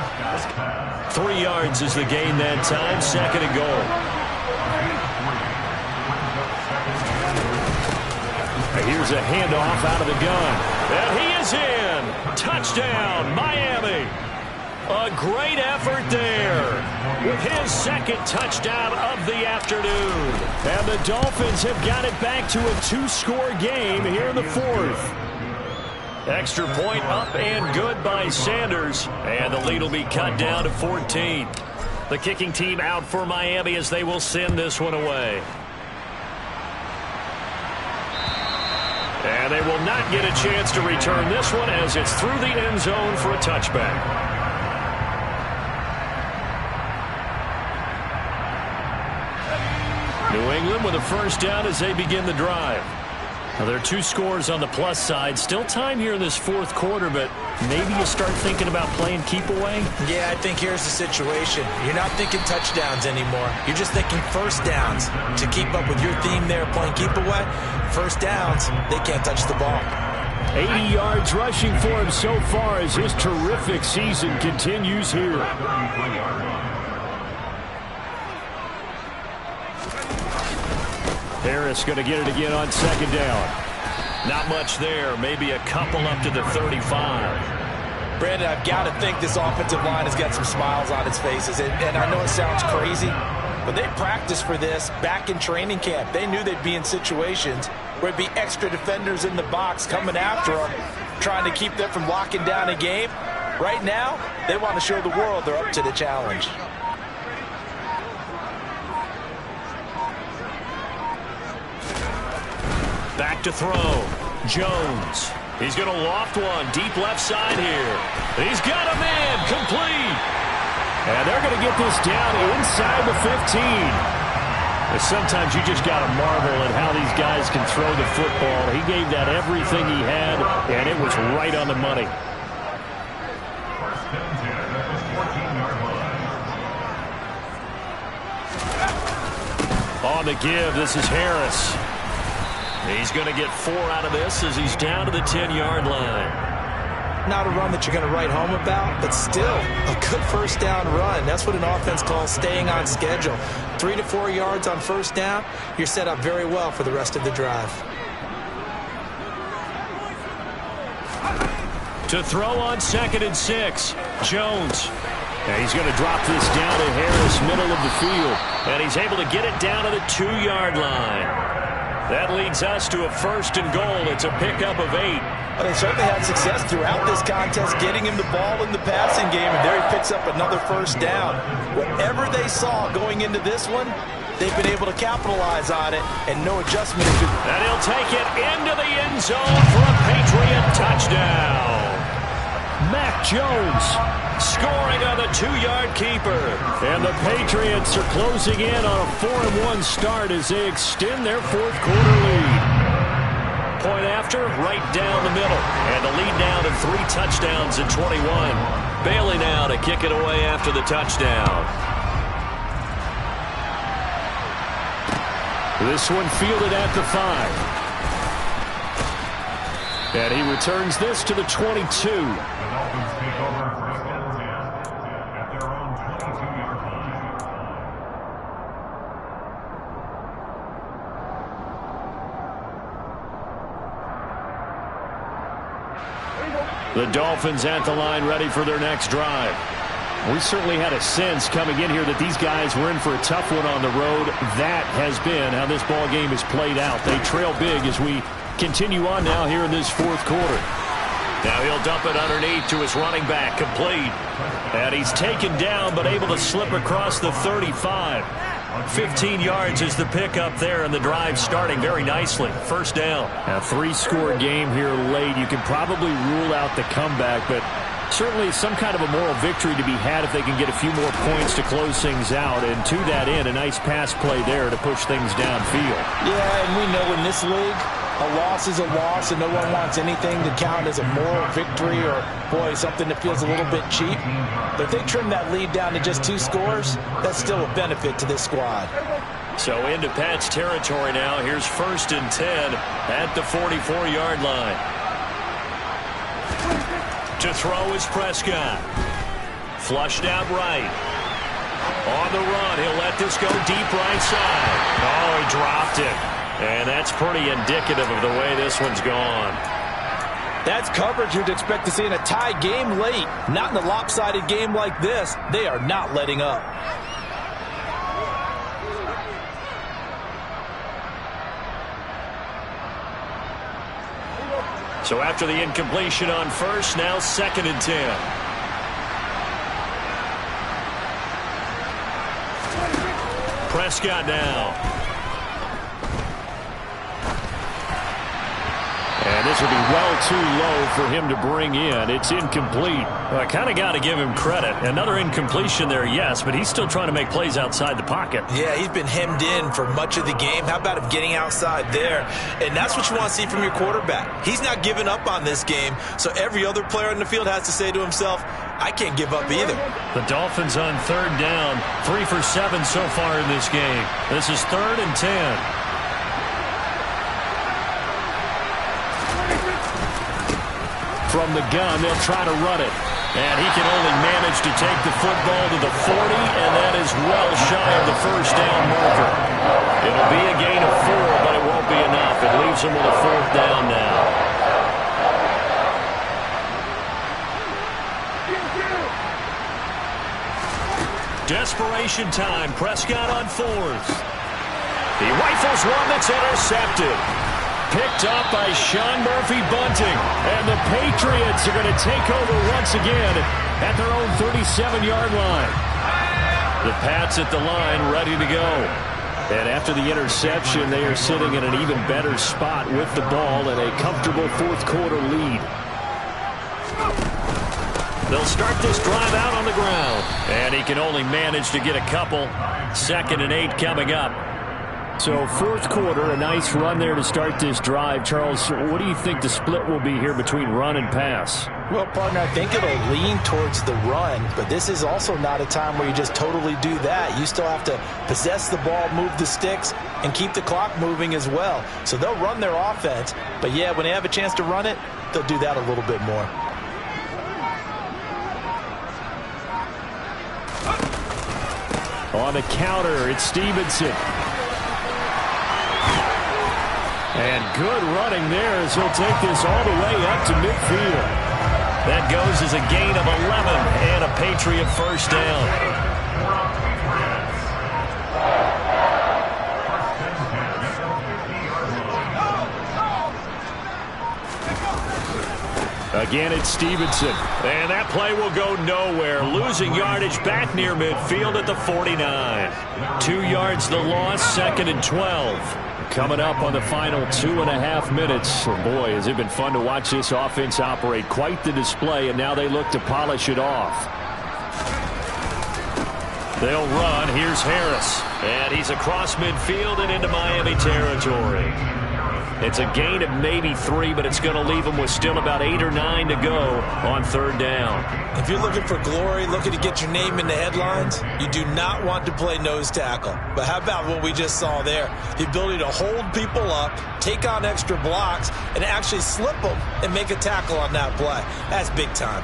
3 yards is the gain that time. 2nd and goal. Here's a handoff out of the gun. And he is in. Touchdown, Miami. A great effort there with his 2nd touchdown of the afternoon. And the Dolphins have got it back to a 2-score game here in the 4th. Extra point up and good by Sanders. And the lead will be cut down to 14. The kicking team out for Miami as they will send this one away. And they will not get a chance to return this one as it's through the end zone for a touchback. New England with a 1st down as they begin the drive. Now, there are 2 scores on the plus side. Still time here in this 4th quarter, but maybe you start thinking about playing keep away? Yeah, I think here's the situation. You're not thinking touchdowns anymore. You're just thinking 1st downs. To keep up with your theme there, playing keep away, 1st downs, they can't touch the ball. 80 yards rushing for him so far as his terrific season continues here. Harris going to get it again on 2nd down. Not much there. Maybe a couple up to the 35. Brandon, I've got to think this offensive line has got some smiles on its faces. And I know it sounds crazy, but they practiced for this back in training camp. They knew they'd be in situations where it'd be extra defenders in the box coming after them, trying to keep them from locking down a game. Right now, they want to show the world they're up to the challenge. Back to throw. Jones. He's going to loft one. Deep left side here. He's got a man. Complete. And they're going to get this down inside the 15. And sometimes you just got to marvel at how these guys can throw the football. He gave that everything he had, and it was right on the money. On the give, this is Harris. He's going to get 4 out of this as he's down to the 10-yard line. Not a run that you're going to write home about, but still a good 1st down run. That's what an offense calls staying on schedule. 3 to 4 yards on 1st down, you're set up very well for the rest of the drive. To throw on 2nd and 6. Jones. And he's going to drop this down to Harris, middle of the field. And he's able to get it down to the 2-yard line. That leads us to a 1st and goal. It's a pickup of 8. Well, they certainly had success throughout this contest getting him the ball in the passing game, and there he picks up another 1st down. Whatever they saw going into this one, they've been able to capitalize on it, and no adjustment. And he'll take it into the end zone for a Patriot touchdown. Mac Jones scoring on the 2-yard keeper. And the Patriots are closing in on a 4-1 start as they extend their 4th quarter lead. Point after, right down the middle. And the lead now to 3 touchdowns at 21. Bailey now to kick it away after the touchdown. This one fielded at the 5. And he returns this to the 22. The Dolphins at the line, ready for their next drive. We certainly had a sense coming in here that these guys were in for a tough one on the road. That has been how this ball game is played out. They trail big as we continue on now here in this 4th quarter. Now he'll dump it underneath to his running back, complete. And he's taken down but able to slip across the 35. 15 yards is the pickup there, and the drive starting very nicely. 1st down. A 3-score game here late. You can probably rule out the comeback, but certainly some kind of a moral victory to be had if they can get a few more points to close things out. And to that end, a nice pass play there to push things downfield. Yeah, and we know in this league, a loss is a loss, and no one wants anything to count as a moral victory or, boy, something that feels a little bit cheap. But if they trim that lead down to just 2 scores, that's still a benefit to this squad. So into Pat's territory now. Here's 1st and 10 at the 44-yard line. To throw is Prescott. Flushed out right. On the run, he'll let this go deep right side. Oh, he dropped it. And that's pretty indicative of the way this one's gone. That's coverage you'd expect to see in a tie game late. Not in a lopsided game like this. They are not letting up. So after the incompletion on 1st, now 2nd and 10. Prescott now. And this will be well too low for him to bring in. It's incomplete. Well, I kind of got to give him credit. Another incompletion there, yes, but he's still trying to make plays outside the pocket. Yeah, he's been hemmed in for much of the game. How about him getting outside there? And that's what you want to see from your quarterback. He's not giving up on this game, so every other player in the field has to say to himself, I can't give up either. The Dolphins on 3rd down, 3 for 7 so far in this game. This is 3rd and 10. From the gun, they'll try to run it. And he can only manage to take the football to the 40, and that is well shy of the 1st down marker. It'll be a gain of 4, but it won't be enough. It leaves him with a 4th down now. Desperation time. Prescott on 4th. He rifles one that's intercepted. Picked up by Sean Murphy-Bunting. And the Patriots are going to take over once again at their own 37-yard line. The Pats at the line ready to go. And after the interception, they are sitting in an even better spot with the ball and a comfortable 4th quarter lead. They'll start this drive out on the ground. And he can only manage to get a couple. 2nd and 8 coming up. So 4th quarter, a nice run there to start this drive. Charles, what do you think the split will be here between run and pass? Well, partner, I think it'll lean towards the run, but this is also not a time where you just totally do that. You still have to possess the ball, move the sticks, and keep the clock moving as well. So they'll run their offense, but yeah, when they have a chance to run it, they'll do that a little bit more. On the counter, it's Stevenson. And good running there as he'll take this all the way up to midfield. That goes as a gain of 11 and a Patriot first down. Again, it's Stevenson. And that play will go nowhere. Losing yardage back near midfield at the 49. 2 yards the loss, 2nd and 12. Coming up on the final 2.5 minutes. Oh boy, has it been fun to watch this offense operate. Quite the display, and now they look to polish it off. They'll run. Here's Harris. And he's across midfield and into Miami territory. It's a gain of maybe 3, but it's going to leave them with still about 8 or 9 to go on 3rd down. If you're looking for glory, looking to get your name in the headlines, you do not want to play nose tackle. But how about what we just saw there? The ability to hold people up, take on extra blocks, and actually slip them and make a tackle on that play. That's big time.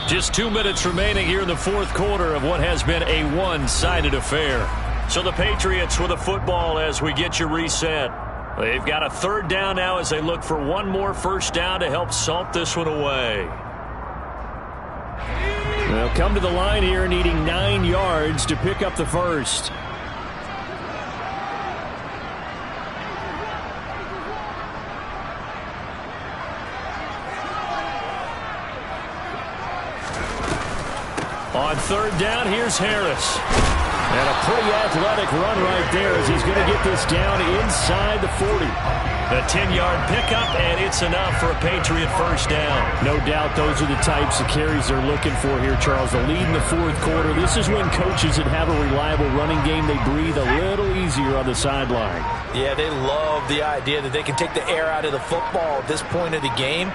Just 2 minutes remaining here in the 4th quarter of what has been a one-sided affair. So the Patriots with a football as we get you reset. They've got a 3rd down now as they look for one more first down to help salt this one away. They'll come to the line here needing 9 yards to pick up the first. On 3rd down, here's Harris. And a pretty athletic run right there as he's going to get this down inside the 40. A 10-yard pickup, and it's enough for a Patriot first down. No doubt those are the types of carries they're looking for here, Charles. The lead in the 4th quarter. This is when coaches that have a reliable running game, they breathe a little easier on the sideline. Yeah, they love the idea that they can take the air out of the football at this point of the game.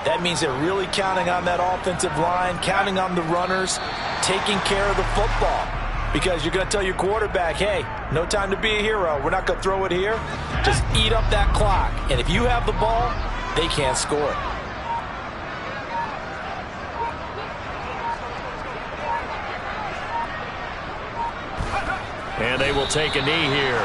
That means they're really counting on that offensive line, counting on the runners, taking care of the football. Because you're going to tell your quarterback, hey, no time to be a hero. We're not going to throw it here. Just eat up that clock. And if you have the ball, they can't score it. And they will take a knee here.